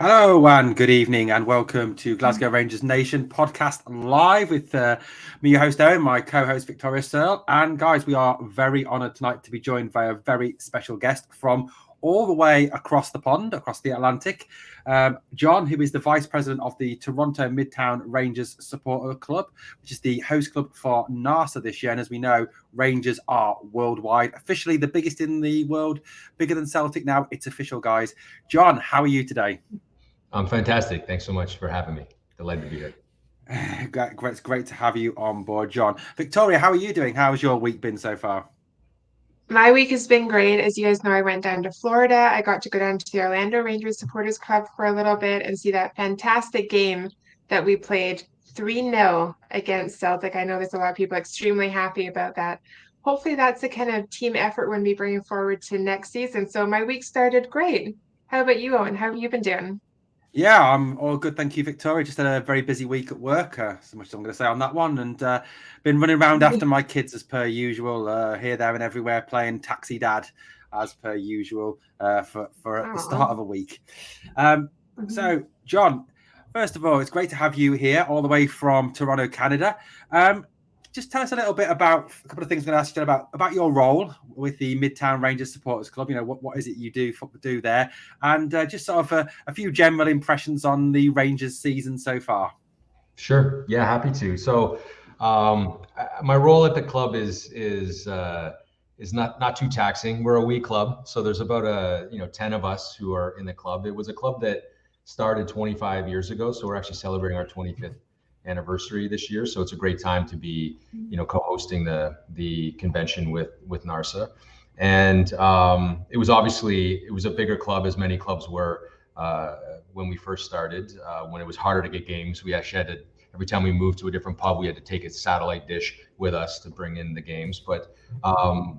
Hello and good evening and welcome to Glasgow Rangers Nation podcast live with me, your host Owen, my co-host Victoria Searle. And guys, we are very honoured tonight to be joined by a very special guest from all the way across the pond, across the Atlantic. John, who is the Vice President of the Toronto Midtown Rangers Supporter Club, which is the host club for NARSA this year. And as we know, Rangers are worldwide, officially the biggest in the world, bigger than Celtic now. It's official, guys. John, how are you today? I'm fantastic. Thanks so much for having me. Delighted to be here. It's great to have you on board, John. Victoria, how are you doing? How's your week been so far? My week has been great. As you guys know, I went down to Florida. I got to go down to the Orlando Rangers Supporters Club for a little bit and see that fantastic game that we played 3-0 against Celtic. I know there's a lot of people extremely happy about that. Hopefully that's the kind of team effort we're going to be bringing forward to next season. So my week started great. How about you, Owen? How have you been doing? Yeah, I'm all good. Thank you, Victoria. Just had a very busy week at work. So much I'm going to say on that one. And been running around after my kids as per usual, here, there and everywhere, playing taxi dad as per usual for the start of a week. So, John, first of all, it's great to have you here all the way from Toronto, Canada. Just tell us a little bit about a couple of things I'm going to ask you about your role with the Midtown Rangers Supporters Club. You know, what is it you do there? And just sort of a few general impressions on the Rangers season so far. Sure. Yeah, happy to. So my role at the club is not too taxing. We're a wee club. So there's about 10 of us who are in the club. It was a club that started 25 years ago. So we're actually celebrating our 25th anniversary this year, so it's a great time to be co-hosting the convention with NARSA. And it was a bigger club, as many clubs were when we first started. When it was harder to get games, we actually had to, every time we moved to a different pub, we had to take a satellite dish with us to bring in the games. But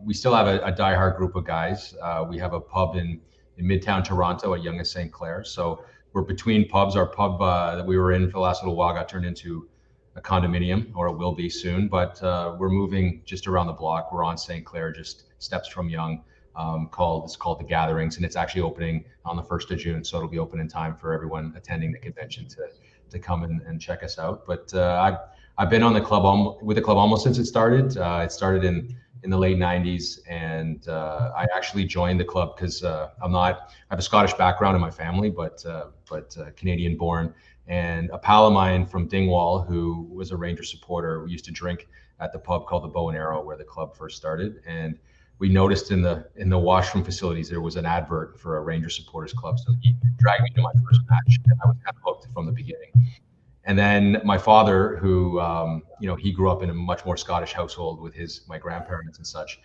we still have a diehard group of guys. We have a pub in Midtown Toronto at Yonge and St. Clair, so we're between pubs. Our pub that we were in for the last little while got turned into a condominium, or it will be soon. But we're moving just around the block. We're on St. Clair, just steps from Yonge. It's called The Gatherings, and it's actually opening on the 1st of June. So it'll be open in time for everyone attending the convention to come and check us out. But I've been on the club with the club almost since it started. It started in the late 90s, and I actually joined the club because I have a Scottish background in my family, but Canadian born. And a pal of mine from Dingwall, who was a Ranger supporter, we used to drink at the pub called the Bow and Arrow, where the club first started. And we noticed in the washroom facilities there was an advert for a Ranger supporters club. So he dragged me to my first match, and I was kind of hooked from the beginning. And then my father, who he grew up in a much more Scottish household with my grandparents and such.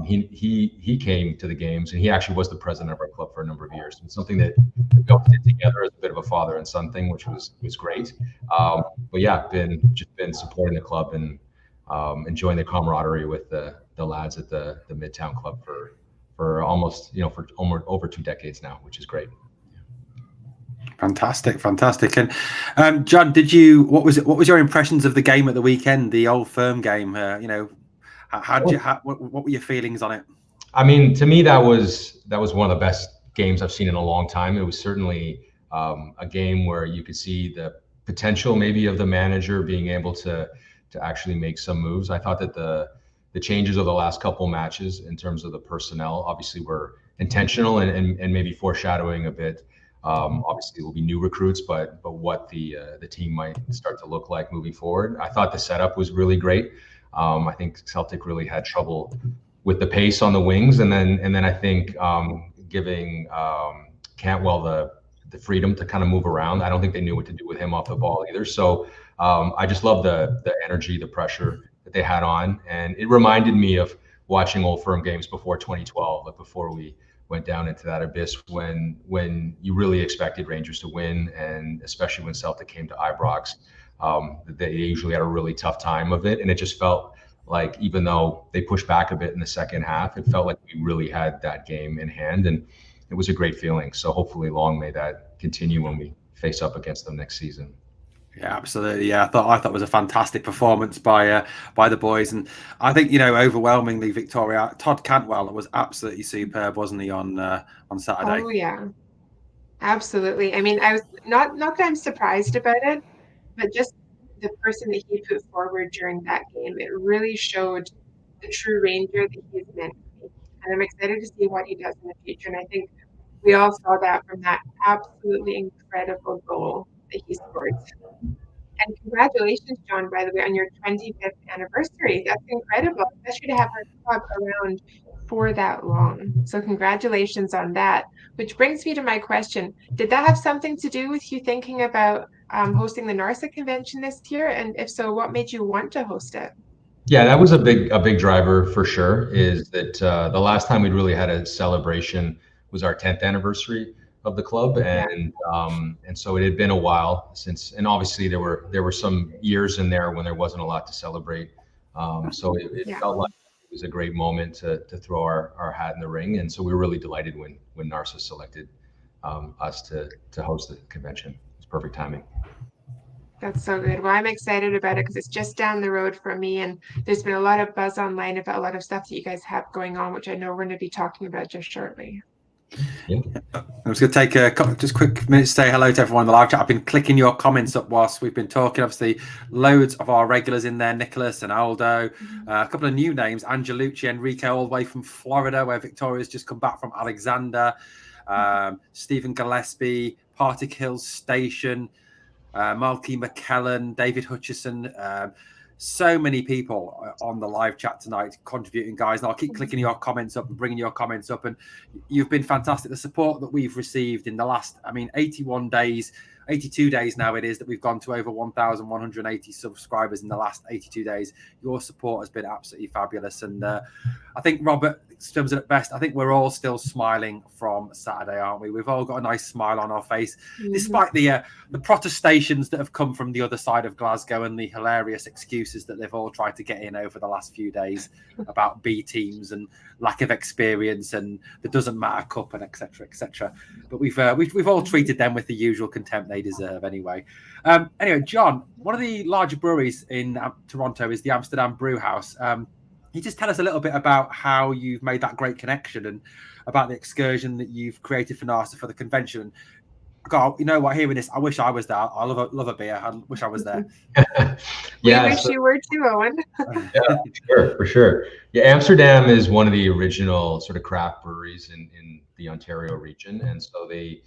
He came to the games, and he actually was the president of our club for a number of years. It's something that we both did together as a bit of a father and son thing, which was great. But yeah, been supporting the club and enjoying the camaraderie with the lads at the Midtown Club for almost for over 2 decades now, which is great. Fantastic. And John, what was your impressions of the game at the weekend, the Old Firm game? What were your feelings on it? I mean, to me, that was one of the best games I've seen in a long time. It was certainly a game where you could see the potential maybe of the manager being able to actually make some moves. I thought that the changes of the last couple matches in terms of the personnel obviously were intentional and maybe foreshadowing a bit. Obviously, it will be new recruits, but what the team might start to look like moving forward. I thought the setup was really great. I think Celtic really had trouble with the pace on the wings, and then I think giving Cantwell the freedom to kind of move around. I don't think they knew what to do with him off the ball either. So I just love the energy, the pressure that they had on, and it reminded me of watching Old Firm games before 2012, like before we went down into that abyss when you really expected Rangers to win, and especially when Celtic came to Ibrox, they usually had a really tough time of it, and it just felt like even though they pushed back a bit in the second half, it felt like we really had that game in hand, and it was a great feeling. So hopefully long may that continue when we face up against them next season. Yeah, absolutely. Yeah, I thought it was a fantastic performance by the boys, and I think overwhelmingly Victoria. Todd Cantwell was absolutely superb, wasn't he, on Saturday? Oh yeah, Absolutely. I mean, I was not that I'm surprised about it, but just the person that he put forward during that game, it really showed the true Ranger that he's meant to be. And I'm excited to see what he does in the future. And I think we all saw that from that absolutely incredible goal that he scored. And congratulations, John, by the way, on your 25th anniversary. That's incredible, especially to have our club around for that long. So congratulations on that. Which brings me to my question. Did that have something to do with you thinking about hosting the NARSA convention this year? And if so, what made you want to host it? Yeah, that was a big driver for sure. Is that the last time we'd really had a celebration was our 10th anniversary of the club, Yeah. and so it had been a while since, and obviously there were some years in there when there wasn't a lot to celebrate. So it Yeah. felt like it was a great moment to throw our hat in the ring, and so we were really delighted when NARSA selected us to host the convention. It's perfect timing. That's so good. Well, I'm excited about it because it's just down the road from me, and there's been a lot of buzz online about a lot of stuff that you guys have going on, which I know we're going to be talking about just shortly. Yeah. I'm just going to take just a quick minute to say hello to everyone in the live chat. I've been clicking your comments up whilst we've been talking. Obviously, loads of our regulars in there, Nicholas and Aldo. A couple of new names, Angelucci, Enrico, all the way from Florida, where Victoria's just come back from Alexander. Stephen Gillespie, Partick Hills Station, Malky McKellen, David Hutchison. So many people on the live chat tonight contributing, guys. And I'll keep clicking your comments up and bringing your comments up. And you've been fantastic. The support that we've received in the last, 81 days, 82 days now it is that we've gone to over 1,180 subscribers in the last 82 days. Your support has been absolutely fabulous. And I think, Robert sums it at best. I think we're all still smiling from Saturday, aren't we? We've all got a nice smile on our face, despite the protestations that have come from the other side of Glasgow and the hilarious excuses that they've all tried to get in over the last few days about B teams and lack of experience and the doesn't matter cup and etc. etc. But we've all treated them with the usual contempt they deserve anyway. Anyway, John, one of the larger breweries in Toronto is the Amsterdam Brew House. Can you just tell us a little bit about how you've made that great connection and about the excursion that you've created for NARSA for the convention? God, you know what? Hearing this, I wish I was there. I love a beer. I wish I was there. We wish you were too, Owen. Yeah, for sure. Yeah, Amsterdam is one of the original sort of craft breweries in the Ontario region, and so they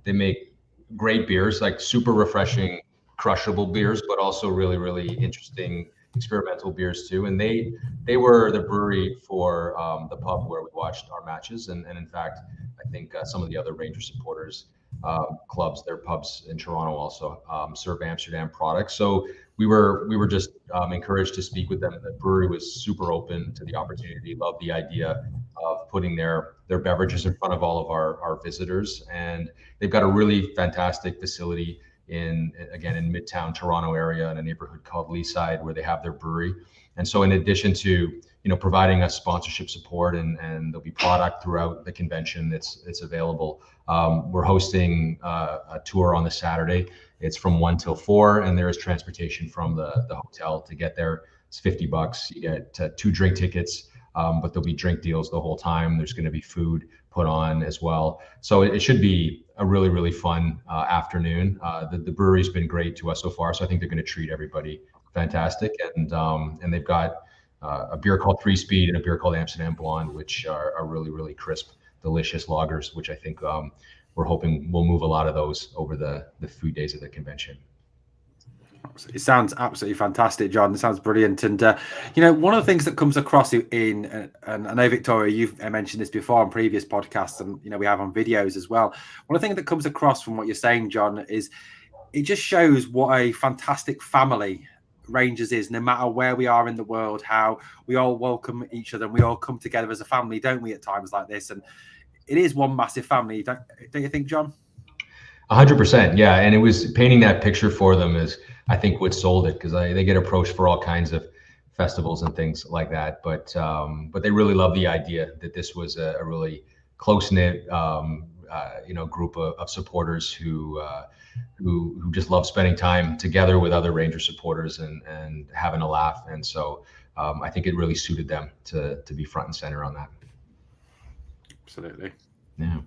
make great beers, like super refreshing, crushable beers, but also really, really interesting experimental beers too. And they were the brewery for the pub where we watched our matches, and in fact, I think some of the other Ranger supporters clubs, their pubs in Toronto also serve Amsterdam products. So we were just encouraged to speak with them. The brewery was super open to the opportunity, loved the idea of putting their beverages in front of all of our visitors. And they've got a really fantastic facility in Midtown Toronto area in a neighborhood called Leaside, where they have their brewery. And so in addition to providing us sponsorship support and there'll be product throughout the convention that's available. We're hosting a tour on the Saturday. It's from 1 till 4, and there is transportation from the hotel to get there. It's $50. You get 2 drink tickets, but there'll be drink deals the whole time. There's going to be food put on as well. So it should be a really, really fun afternoon. The brewery's been great to us so far, so I think they're going to treat everybody fantastic. And they've got a beer called 3 Speed and a beer called Amsterdam Blonde, which are really, really crisp, delicious lagers, which I think we're hoping will move a lot of those over the food days of the convention. It sounds absolutely fantastic, John. It sounds brilliant. And, one of the things that comes across and I know, Victoria, you've mentioned this before on previous podcasts, and, we have on videos as well. One of the things that comes across from what you're saying, John, is it just shows what a fantastic family Rangers is, no matter where we are in the world, how we all welcome each other and we all come together as a family, don't we, at times like this? And it is one massive family, don't you think, John? 100%, yeah. And it was painting that picture for them is, I think, what sold it, because they get approached for all kinds of festivals and things like that. But they really love the idea that this was a really close-knit, group of supporters who just love spending time together with other Ranger supporters and having a laugh. And so I think it really suited them to be front and center on that. Absolutely. Yeah.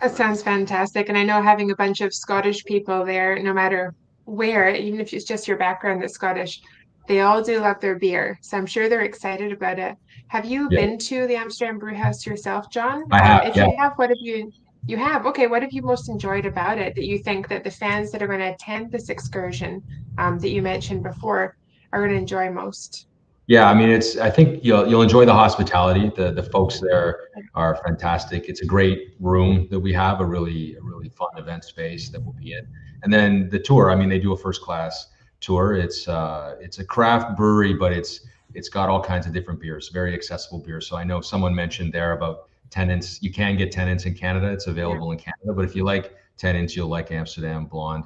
That sounds fantastic. And I know having a bunch of Scottish people there, no matter where, even if it's just your background that's Scottish, they all do love their beer. So I'm sure they're excited about it. Have you Yeah, been to the Amsterdam Brew House yourself, John? I have. If Yeah. you have, what have you have? Okay, what have you most enjoyed about it that you think that the fans that are going to attend this excursion that you mentioned before are going to enjoy most? Yeah, I mean, I think you'll enjoy the hospitality. The folks there are fantastic. It's a great room that we have, a really fun event space that we'll be in. And then the tour, I mean, they do a first class tour. It's a craft brewery, but it's got all kinds of different beers, very accessible beers. So I know someone mentioned there about Tennent's. You can get Tennent's in Canada. It's available in Canada, but if you like Tennent's, you'll like Amsterdam Blonde.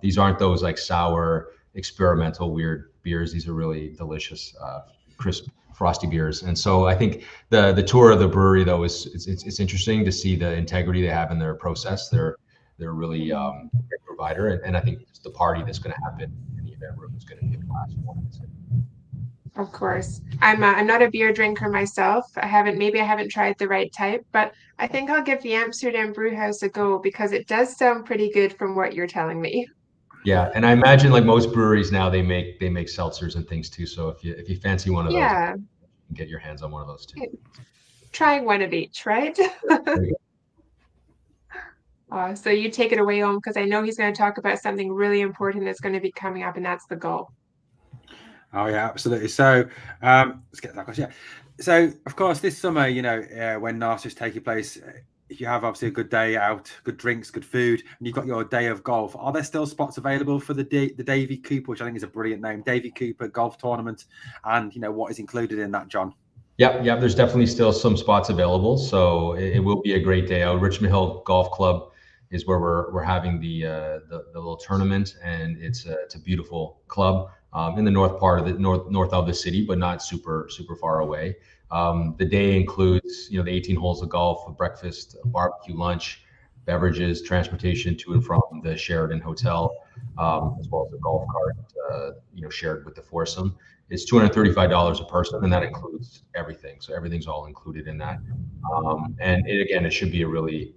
These aren't those like sour, experimental, weird beers. These are really delicious, crisp, frosty beers. And so I think the tour of the brewery though it's interesting to see the integrity they have in their process. They're really great provider, and I think just the party that's going to happen in the event room is going to be a blast. Of course. I'm not a beer drinker myself. Maybe I haven't tried the right type, but I think I'll give the Amsterdam Brew House a go because it does sound pretty good from what you're telling me. Yeah, and I imagine like most breweries now they make seltzers and things too. So if you fancy one of those, you Yeah, can get your hands on one of those too. trying one of each, right? There you So you take it away, Owen, because I know he's going to talk about something really important that's going to be coming up, and that's the golf. Oh yeah, absolutely. So let's get that question. Yeah. So of course, this summer, when NARSA is taking place, if you have obviously a good day out, good drinks, good food, and you've got your day of golf, are there still spots available for the Davy Cooper, which I think is a brilliant name, Davy Cooper Golf Tournament, and what is included in that, John? Yep. There's definitely still some spots available, so it will be a great day out. Richmond Hill Golf Club is where we're having the little tournament, and it's a beautiful club in the north part of the north of the city, but not super far away. The day includes the 18 holes of golf, a breakfast, a barbecue, lunch, beverages, transportation to and from the Sheraton Hotel, as well as a golf cart, shared with the foursome. It's $235 a person, and that includes everything. So everything's all included in that. And it should be a really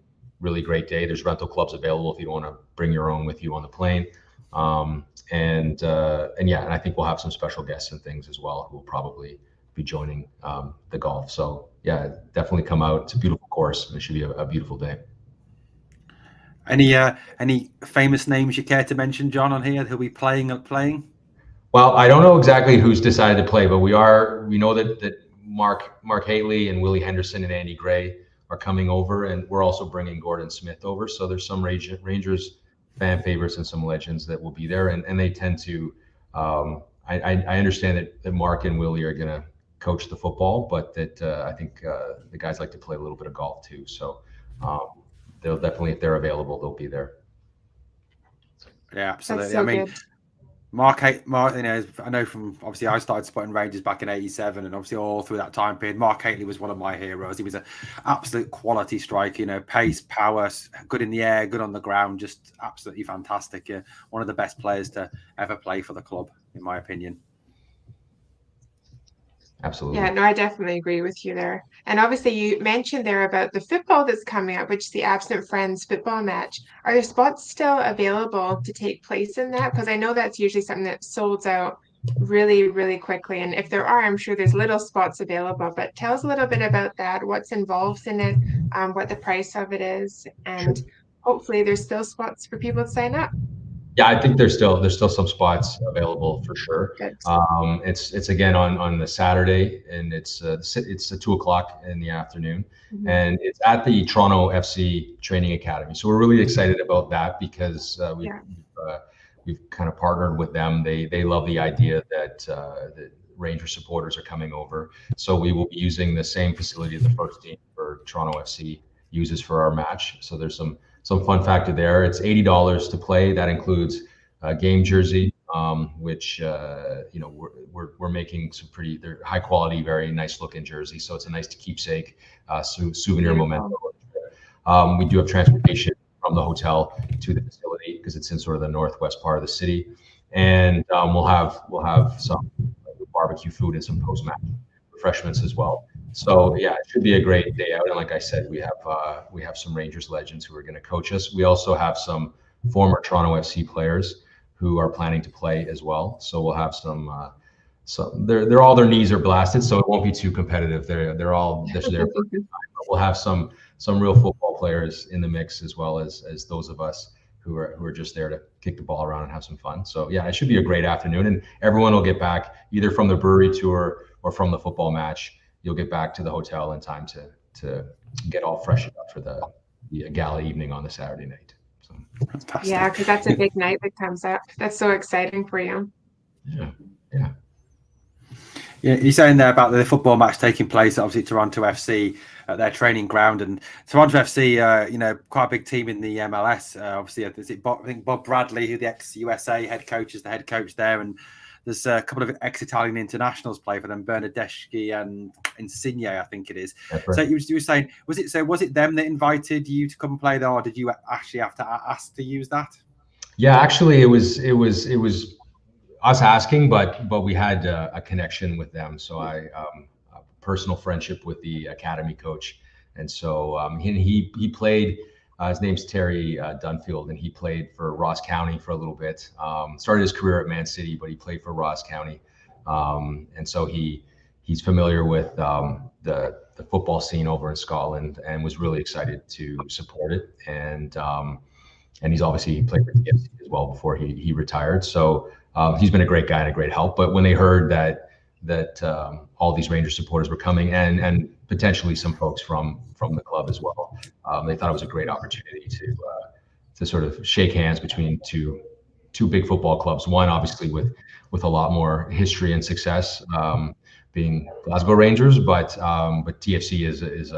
great day. There's rental clubs available if you want to bring your own with you on the plane. And I think we'll have some special guests and things as well who will probably be joining the golf. So yeah, definitely come out. It's a beautiful course. It should be a beautiful day. Any famous names you care to mention, John, on here who'll be playing? Well, I don't know exactly who's decided to play, but we know that Mark Haley and Willie Henderson and Andy Gray are coming over, and we're also bringing Gordon Smith over. So there's some Rangers fan favorites and some legends that will be there, and they tend to. I understand that Mark and Willie are going to coach the football, but that I think the guys like to play a little bit of golf too. So they'll definitely, if they're available, they'll be there. Yeah, absolutely. That's so good. Mark, I know from obviously I started spotting Rangers back in '87, and obviously all through that time period, Mark Haley was one of my heroes. He was an absolute quality striker, pace, power, good in the air, good on the ground, just absolutely fantastic. One of the best players to ever play for the club, in my opinion. Absolutely. Yeah, no, I definitely agree with you there. And obviously, you mentioned there about the football that's coming up, which is the Absent Friends football match. Are there spots still available to take place in that? Because I know that's usually something that sold out really, really quickly. And if there are, I'm sure there's little spots available. But tell us a little bit about that, what's involved in it, what the price of it is, and hopefully there's still spots for people to sign up. Yeah, I think there's still some spots available for sure. Good. It's again on the Saturday, and it's at 2:00 in the afternoon, and it's at the Toronto FC Training Academy. So we're really excited about that because we've kind of partnered with them. They love the idea that the Ranger supporters are coming over. So we will be using the same facility the first team for Toronto FC uses for our match. So there's some fun factor there. It's $80 to play. That includes a game jersey, which we're making some they're high quality, very nice looking jersey. So it's a nice keepsake, souvenir memento. We do have transportation from the hotel to the facility because it's in sort of the northwest part of the city, and we'll have some barbecue food and some post-match refreshments as well. So yeah, it should be a great day out. And like I said, we have some Rangers legends who are going to coach us. We also have some former Toronto FC players who are planning to play as well. So we'll have some. They're all their knees are blasted, so it won't be too competitive. They're there for. But we'll have some real football players in the mix as well as those of us who are just there to kick the ball around and have some fun. So yeah, it should be a great afternoon, and everyone will get back either from the brewery tour or from the football match. You'll get back to the hotel in time to get all freshened up for the gala evening on the Saturday night. So Fantastic. Yeah, because that's a big night that comes up. That's so exciting for you. yeah. Yeah, you're saying there about the football match taking place, obviously Toronto FC at their training ground, and Toronto FC, quite a big team in the MLS. Obviously, I think Bob Bradley, who the ex-USA head coach, is the head coach there, and there's a couple of ex-Italian internationals play for them, Bernardeschi and Insigne, I think it is. That's right. So you were saying, was it them that invited you to come play there, or did you actually have to ask to use that? Yeah, actually, it was us asking, but we had a connection with them. So a personal friendship with the academy coach, and so he played. His name's Terry Dunfield, and he played for Ross County for a little bit. Started his career at Man City, but he played for Ross County, and so he's familiar with the football scene over in Scotland, and was really excited to support it. And he's obviously played for TFC as well before he retired. So he's been a great guy and a great help. But when they heard that all these Rangers supporters were coming, and potentially some folks from the club as well, they thought it was a great opportunity to sort of shake hands between two big football clubs. One obviously with a lot more history and success, being Glasgow Rangers, but TFC is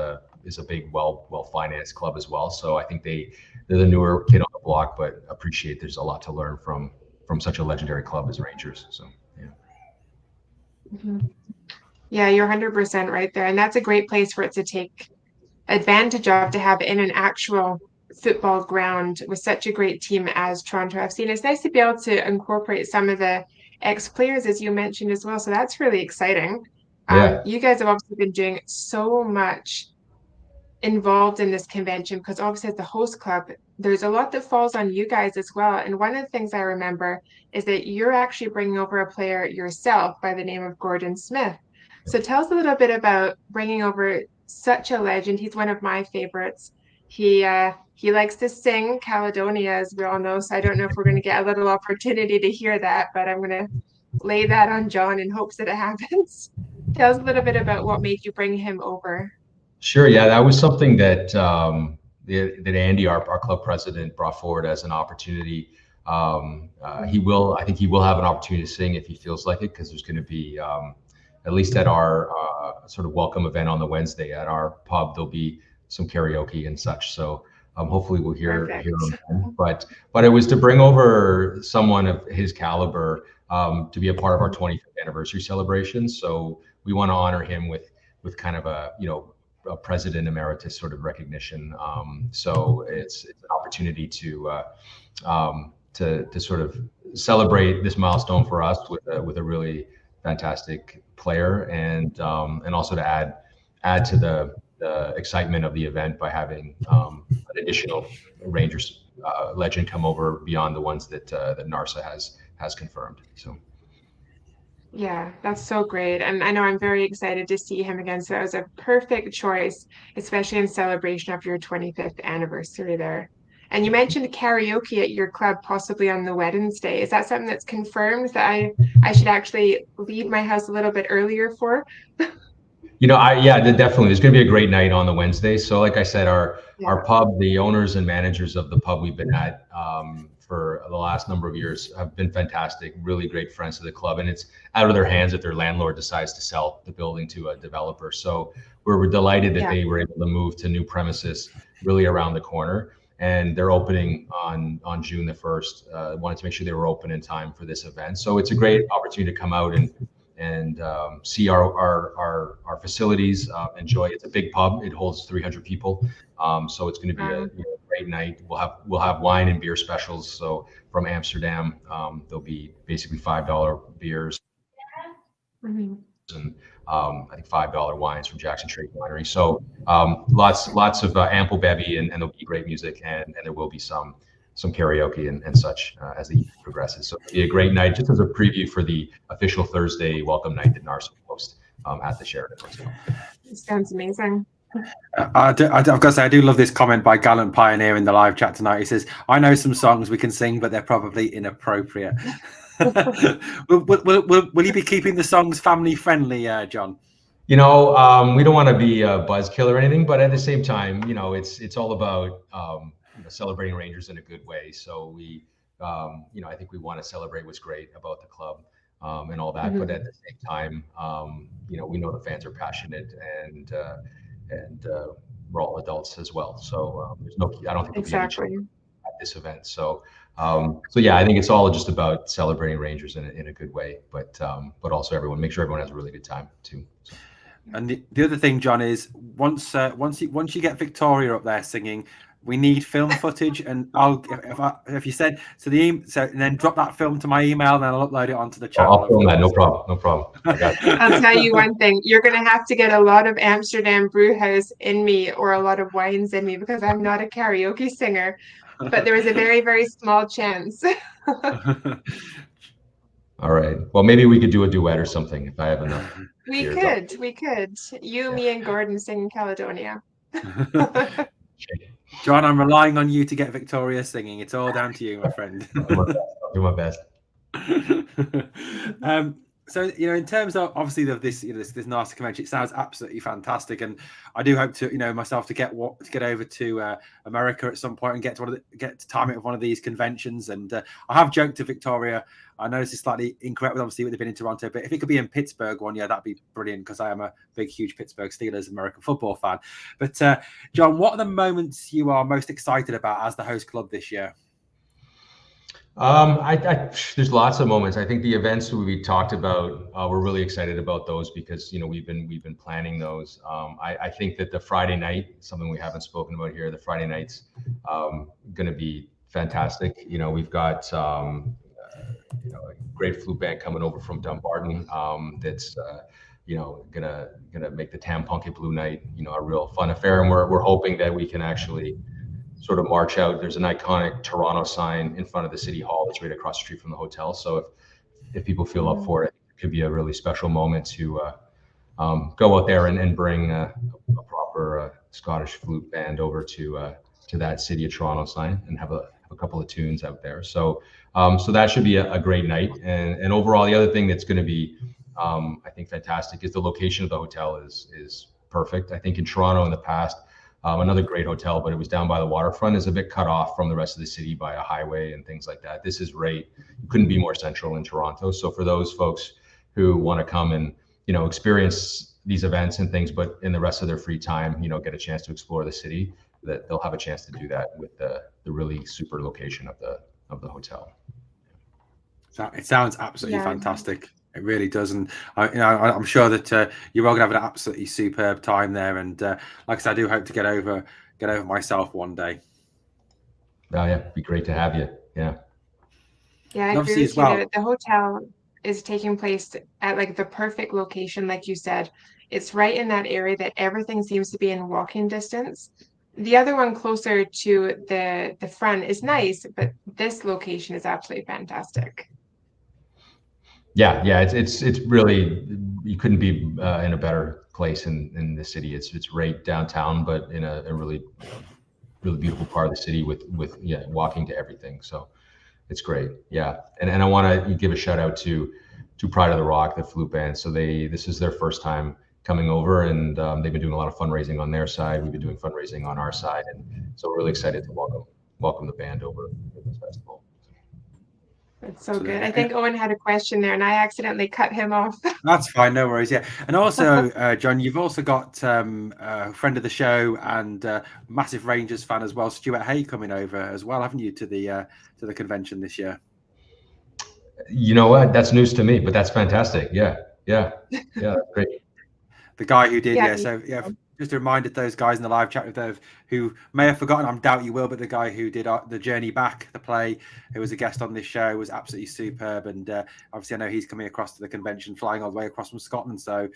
a big, well financed club as well. So I think they're the newer kid on the block, but appreciate there's a lot to learn from such a legendary club as Rangers. So yeah. Mm-hmm. Yeah, you're 100% right there. And that's a great place for it to take advantage of, to have in an actual football ground with such a great team as Toronto FC. And it's nice to be able to incorporate some of the ex-players, as you mentioned as well. So that's really exciting. Yeah. You guys have obviously been doing so much involved in this convention, because obviously as the host club, there's a lot that falls on you guys as well. And one of the things I remember is that you're actually bringing over a player yourself by the name of Gordon Smith. So tell us a little bit about bringing over such a legend. He's one of my favorites. He likes to sing Caledonia, as we all know. So I don't know if we're going to get a little opportunity to hear that, but I'm going to lay that on John in hopes that it happens. Tell us a little bit about what made you bring him over. Sure. Yeah, that was something that that Andy, our club president, brought forward as an opportunity. I think he will have an opportunity to sing if he feels like it, because there's going to be, at least at our sort of welcome event on the Wednesday at our pub, there'll be some karaoke and such. So hopefully we'll hear him. But it was to bring over someone of his caliber to be a part of our 25th anniversary celebration. So we want to honor him with kind of a president emeritus sort of recognition. So it's an opportunity to sort of celebrate this milestone for us with a really fantastic player, and also to add to the excitement of the event by having an additional Rangers legend come over beyond the ones that NARSA has confirmed. So. Yeah, that's so great. And I know I'm very excited to see him again. So that was a perfect choice, especially in celebration of your 25th anniversary there. And you mentioned karaoke at your club, possibly on the Wednesday. Is that something that's confirmed that I should actually leave my house a little bit earlier for? Definitely. There's going to be a great night on the Wednesday. So like I said, our pub, the owners and managers of the pub we've been at for the last number of years have been fantastic, really great friends of the club. And it's out of their hands if their landlord decides to sell the building to a developer. So we're delighted that they were able to move to new premises really around the corner. And they're opening on June the 1st. Wanted to make sure they were open in time for this event. So it's a great opportunity to come out and see our facilities, enjoy. It's a big pub. It holds 300 people. So it's going to be a great night. We'll have wine and beer specials. So from Amsterdam, there'll be basically $5 beers. Mm-hmm. and I think $5 wines from Jackson Trade Winery. So lots of ample bevy, and there'll be great music, and there will be some karaoke and such as the evening progresses. So it'll be a great night, just as a preview for the official Thursday welcome night that NARSA will host at the Sheraton Hotel. Sounds amazing. I've got to say, I do love this comment by Gallant Pioneer in the live chat tonight. He says, "I know some songs we can sing, but they're probably inappropriate." will you be keeping the songs family friendly, John? We don't want to be a buzzkill or anything, but at the same time, it's all about celebrating Rangers in a good way. So we, I think we want to celebrate what's great about the club and all that. But at the same time, we know the fans are passionate, and we're all adults as well. So I don't think there'll be any children at this event. So yeah, I think it's all just about celebrating Rangers in a good way, but also make sure everyone has a really good time too. So. And the other thing, John, is once you get Victoria up there singing, we need film footage, and if you send to the email, and then drop that film to my email, and I'll upload it onto the channel. I'll film that, no problem. I got you. I'll tell you one thing: you're going to have to get a lot of Amsterdam Brew House in me, or a lot of wines in me, because I'm not a karaoke singer. But there is a very, very small chance. All right. Well, maybe we could do a duet or something if I have enough. We could. You, me, and Gordon sing Caledonia. John, I'm relying on you to get Victoria singing. It's all down to you, my friend. I'll do my best. So, in terms of obviously this NARSA convention, it sounds absolutely fantastic, and I do hope to, myself to get over to America at some point and get to time it with one of these conventions. And I have joked to Victoria. I know this is slightly incorrect, with obviously they've been in Toronto, but if it could be in Pittsburgh one year, that'd be brilliant, because I am a huge Pittsburgh Steelers American football fan. But John, what are the moments you are most excited about as the host club this year? There's lots of moments. I think the events we talked about, we're really excited about those, because we've been planning those. I think that the Friday night, something we haven't spoken about here, the Friday night's going to be fantastic. We've got a great flute band coming over from Dumbarton that's gonna make the Tampunket Blue Night a real fun affair, and we're hoping that we can actually sort of march out. There's an iconic Toronto sign in front of the City Hall that's right across the street from the hotel. So if people feel up for it, it could be a really special moment to go out there and bring a proper Scottish flute band over to that City of Toronto sign and have a couple of tunes out there. So that should be a great night. And overall, the other thing that's going to be, I think, fantastic is the location of the hotel is perfect. I think in Toronto in the past, another great hotel, but it was down by the waterfront, is a bit cut off from the rest of the city by a highway and things like that. This is right. You couldn't be more central in Toronto. So for those folks who want to come and, experience these events and things, but in the rest of their free time, get a chance to explore the city, that they'll have a chance to do that with the really super location of the hotel. It sounds absolutely fantastic. It really does, and I'm sure that you're all gonna have an absolutely superb time there. And like I said, I do hope to get over myself one day. Oh yeah, it'd be great to have you. Yeah. Yeah, I agree with you. The hotel is taking place at the perfect location, like you said. It's right in that area that everything seems to be in walking distance. The other one closer to the front is nice, but this location is absolutely fantastic. Yeah, it's really, you couldn't be in a better place in the city. It's right downtown, but in a really beautiful part of the city with walking to everything. So it's great. Yeah, and I want to give a shout out to Pride of the Rock, the flute band. So this is their first time coming over, and they've been doing a lot of fundraising on their side. We've been doing fundraising on our side, and so we're really excited to welcome the band over to this festival. That's so good. I think Owen had a question there, and I accidentally cut him off. That's fine, no worries. Yeah, and also, John, you've also got a friend of the show and massive Rangers fan as well, Stuart Hay, coming over as well, haven't you, to the convention this year? You know what? That's news to me, but that's fantastic. Yeah, that's great. The guy who did, just a reminder to those guys in the live chat with those who may have forgotten, I doubt you will, but the guy who did the Journey Back, the play, who was a guest on this show, was absolutely superb. And obviously, I know he's coming across to the convention, flying all the way across from Scotland. So,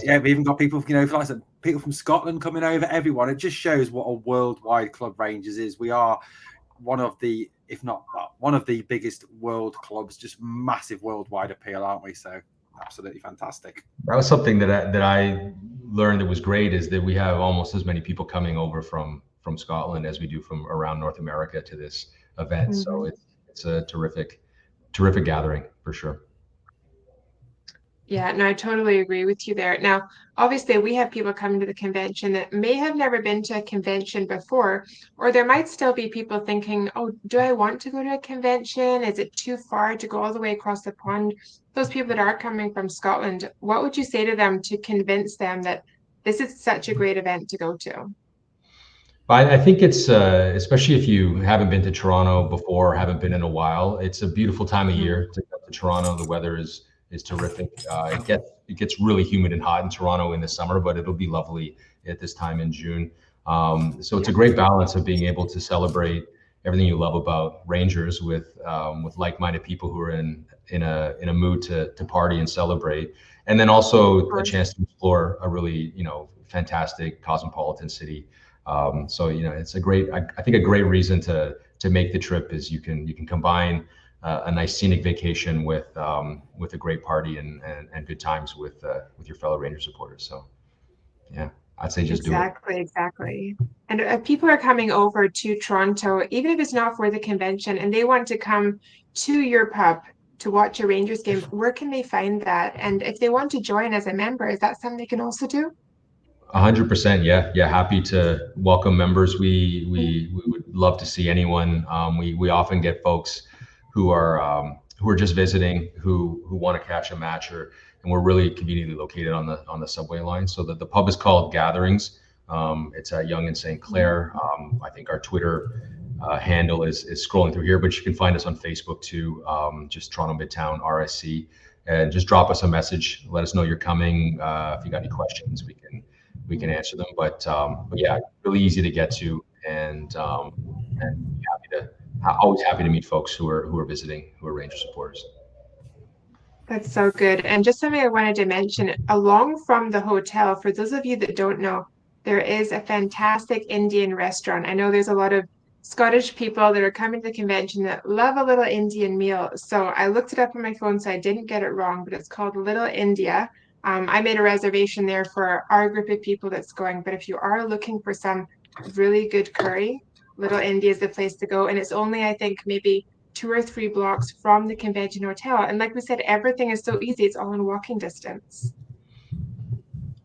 yeah, we've even got people, like I said, people from Scotland coming over, everyone. It just shows what a worldwide club Rangers is. We are one of the, if not one of the biggest world clubs, just massive worldwide appeal, aren't we? So, absolutely fantastic. That was something that I learned that was great, is that we have almost as many people coming over from Scotland as we do from around North America to this event. Mm-hmm. So it's a terrific gathering for sure. Yeah, no, I totally agree with you there. Now, obviously, we have people coming to the convention that may have never been to a convention before, or there might still be people thinking, oh, do I want to go to a convention? Is it too far to go all the way across the pond? Those people that are coming from Scotland, what would you say to them to convince them that this is such a great event to go to? I think it's, especially if you haven't been to Toronto before, haven't been in a while, it's a beautiful time of year to go to Toronto. The weather is terrific. It gets really humid and hot in Toronto in the summer, but it'll be lovely at this time in June. So it's a great balance of being able to celebrate everything you love about Rangers with like-minded people who are in a mood to party and celebrate, and then also a chance to explore a really fantastic cosmopolitan city. So it's I think a great reason to make the trip is you can combine a nice scenic vacation with a great party and good times with your fellow Ranger supporters. So yeah, I'd say just do it. Exactly. And if people are coming over to Toronto, even if it's not for the convention, and they want to come to your pub to watch a Rangers game, where can they find that? And if they want to join as a member, is that something they can also do? 100%. Yeah. Happy to welcome members. We would love to see anyone. We often get folks who are just visiting, who want to catch a match, and we're really conveniently located on the subway line. So that the pub is called Gatherings. It's at Yonge and St. Clair. I think our Twitter handle is scrolling through here, but you can find us on Facebook too. Just Toronto Midtown RSC, and just drop us a message. Let us know you're coming. If you got any questions, we can answer them. But yeah, really easy to get to, and always happy to meet folks who are visiting, who are Ranger supporters. That's so good. And just something I wanted to mention, along from the hotel, for those of you that don't know, there is a fantastic Indian restaurant. I know there's a lot of Scottish people that are coming to the convention that love a little Indian meal. So I looked it up on my phone, so I didn't get it wrong, but it's called Little India. I made a reservation there for our group of people that's going. But if you are looking for some really good curry, Little India is the place to go. And it's only, I think, maybe 2 or 3 blocks from the convention hotel. And like we said, everything is so easy. It's all in walking distance.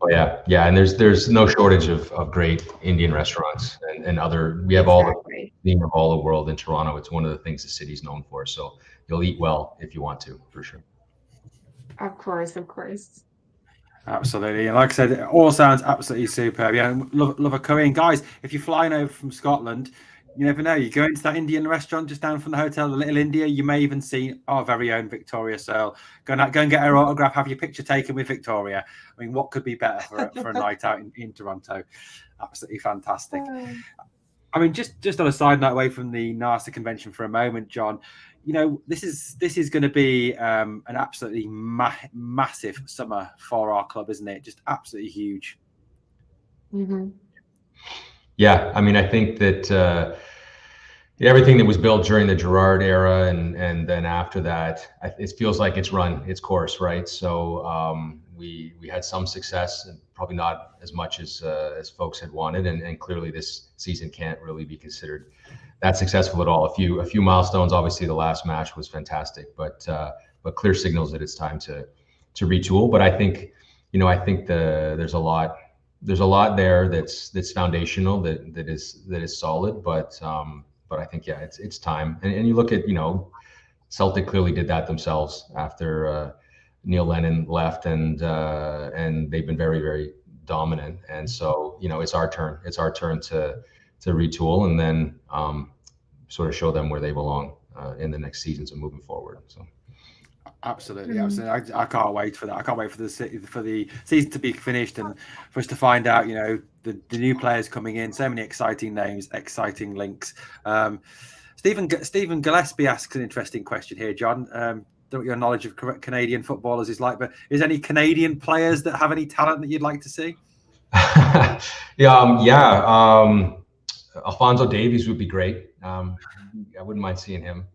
Oh yeah. And there's no shortage of great Indian restaurants and other. We have all the cuisine of all the world in Toronto. It's one of the things the city's known for. So you'll eat well if you want to, for sure. Of course. Absolutely. And like I said, it all sounds absolutely superb. Yeah, love a curry. And guys, if you're flying over from Scotland, you never know. You go into that Indian restaurant just down from the hotel, the Little India. You may even see our very own Victoria Searle. Go and get her autograph, have your picture taken with Victoria. I mean, what could be better for a night out in Toronto? Absolutely fantastic. I mean, just on a side note, away from the NARSA convention for a moment, John. This is going to be an absolutely massive summer for our club, isn't it? Just absolutely huge. Mm-hmm. Yeah, I mean, I think that everything that was built during the Gerrard era and then after that, it feels like it's run its course, right? So we had some success, and probably not as much as folks had wanted, and clearly this season can't really be considered that successful at all. A few milestones. Obviously, the last match was fantastic, but clear signals that it's time to retool. But I think there's a lot there that's foundational, that is solid. But I think it's time. And you look at Celtic clearly did that themselves after Neil Lennon left, and they've been very, very dominant. And so it's our turn. It's our turn to retool and then sort of show them where they belong in the next seasons and moving forward. So Absolutely, absolutely. I can't wait for that. I can't wait for the season to be finished and for us to find out, the new players coming in. So many exciting names, exciting links. Stephen Gillespie asks an interesting question here, John. Don't know what your knowledge of Canadian footballers is like, but is any Canadian players that have any talent that you'd like to see? Alphonso Davies would be great. I wouldn't mind seeing him.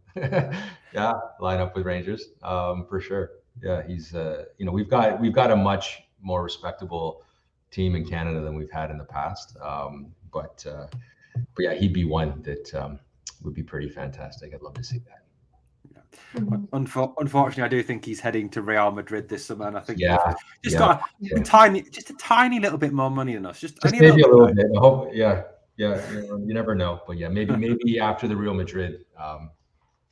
Yeah, line up with Rangers for sure. Yeah, he's we've got a much more respectable team in Canada than we've had in the past. But yeah, he'd be one that would be pretty fantastic. I'd love to see that. Unfortunately, I do think he's heading to Real Madrid this summer, and I think got a tiny little bit more money than us. Just maybe a little bit. I hope. Yeah. You never know, but yeah, maybe after the Real Madrid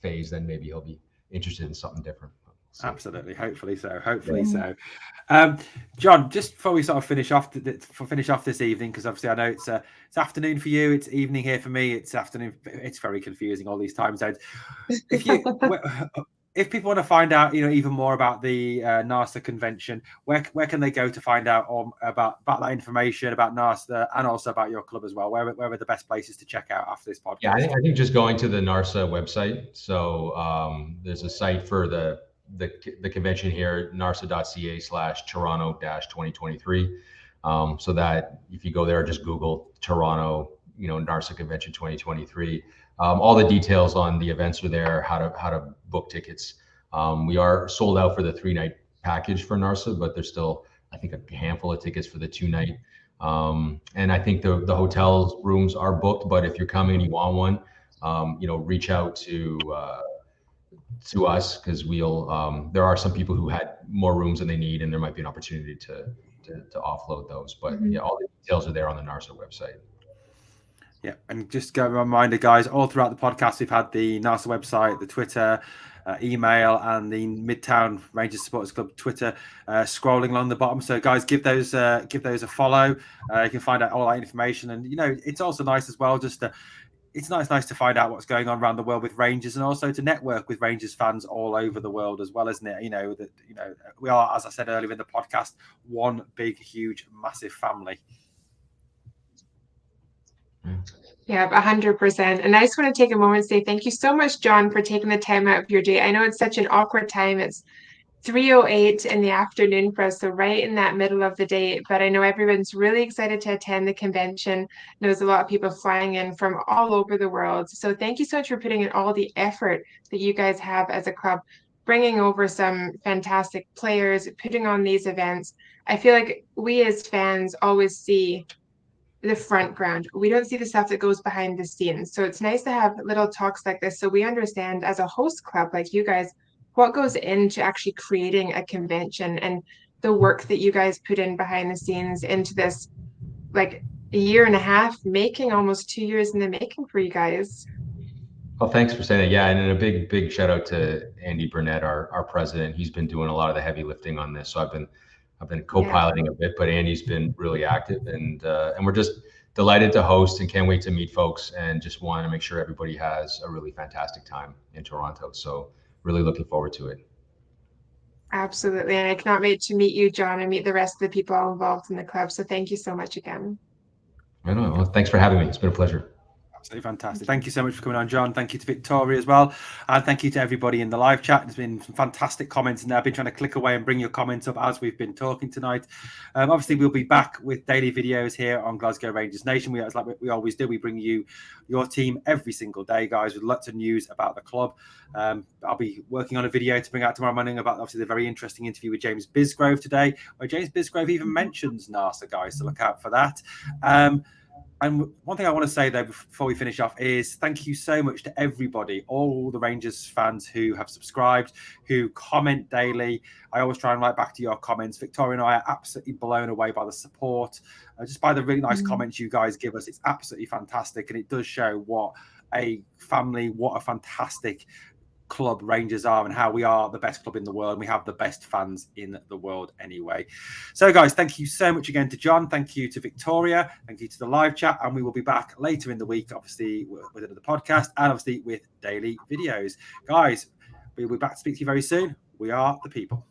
phase, then maybe he'll be interested in something different. So. Absolutely, hopefully so. So. John, just before we sort of finish off this evening, because obviously I know it's afternoon for you, it's evening here for me. It's afternoon. It's very confusing, all these time zones. If people want to find out, even more about the NARSA convention, where can they go to find out about that information about NARSA and also about your club as well? Where are the best places to check out after this podcast? Yeah, I think just going to the NARSA website. So there's a site for the convention here, narsa.ca/Toronto-2023. So that if you go there, just Google Toronto, NARSA Convention 2023. All the details on the events are there, how to book tickets. We are sold out for the 3-night package for NARSA, but there's still, I think, a handful of tickets for the 2-night. And I think the hotel rooms are booked, but if you're coming and you want one, reach out to us, because there are some people who had more rooms than they need, and there might be an opportunity to offload those. But yeah, all the details are there on the NARSA website. Yeah, and just a reminder, guys, all throughout the podcast, we've had the NARSA website, the Twitter, email, and the Midtown Rangers Supporters Club Twitter scrolling along the bottom. So, guys, give those a follow. You can find out all that information, and it's also nice as well. It's nice to find out what's going on around the world with Rangers, and also to network with Rangers fans all over the world as well, isn't it? We are, as I said earlier in the podcast, one big, huge, massive family. Yeah, 100%. And I just want to take a moment and say thank you so much, John, for taking the time out of your day. I know it's such an awkward time. It's 3:08 in the afternoon for us, so right in that middle of the day. But I know everyone's really excited to attend the convention. There's a lot of people flying in from all over the world. So thank you so much for putting in all the effort that you guys have as a club, bringing over some fantastic players, putting on these events. I feel like we as fans always see the front ground. We don't see the stuff that goes behind the scenes. So it's nice to have little talks like this so we understand as a host club like you guys what goes into actually creating a convention and the work that you guys put in behind the scenes into this, like a year and a half making, almost 2 years in the making for you guys. Well, thanks for saying that. Yeah, and then a big shout out to Andy Burnett, our president. He's been doing a lot of the heavy lifting on this. So I've been co-piloting a bit, but Andy's been really active, and we're just delighted to host and can't wait to meet folks, and just want to make sure everybody has a really fantastic time in Toronto. So really looking forward to it. Absolutely. And I cannot wait to meet you, John, and meet the rest of the people involved in the club. So thank you so much again. I know. Well, thanks for having me. It's been a pleasure. Absolutely fantastic. Thank you so much for coming on, John. Thank you to Victoria as well. And thank you to everybody in the live chat. There's been some fantastic comments in there. I've been trying to click away and bring your comments up as we've been talking tonight. Obviously, we'll be back with daily videos here on Glasgow Rangers Nation. Like we always do. We bring you your team every single day, guys, with lots of news about the club. I'll be working on a video to bring out tomorrow morning about obviously the very interesting interview with James Bisgrove today, where James Bisgrove even mentions NARSA, guys, so look out for that. And one thing I want to say, though, before we finish off is thank you so much to everybody, all the Rangers fans who have subscribed, who comment daily. I always try and write back to your comments. Victoria and I are absolutely blown away by the support, just by the really nice comments you guys give us. It's absolutely fantastic, and it does show what a family, what a fantastic club Rangers are, and how we are the best club in the world, and we have the best fans in the world anyway. So guys, thank you so much again to John, thank you to Victoria, thank you to the live chat, and we will be back later in the week, obviously with another podcast and obviously with daily videos. Guys, we'll be back to speak to you very soon. We are the people.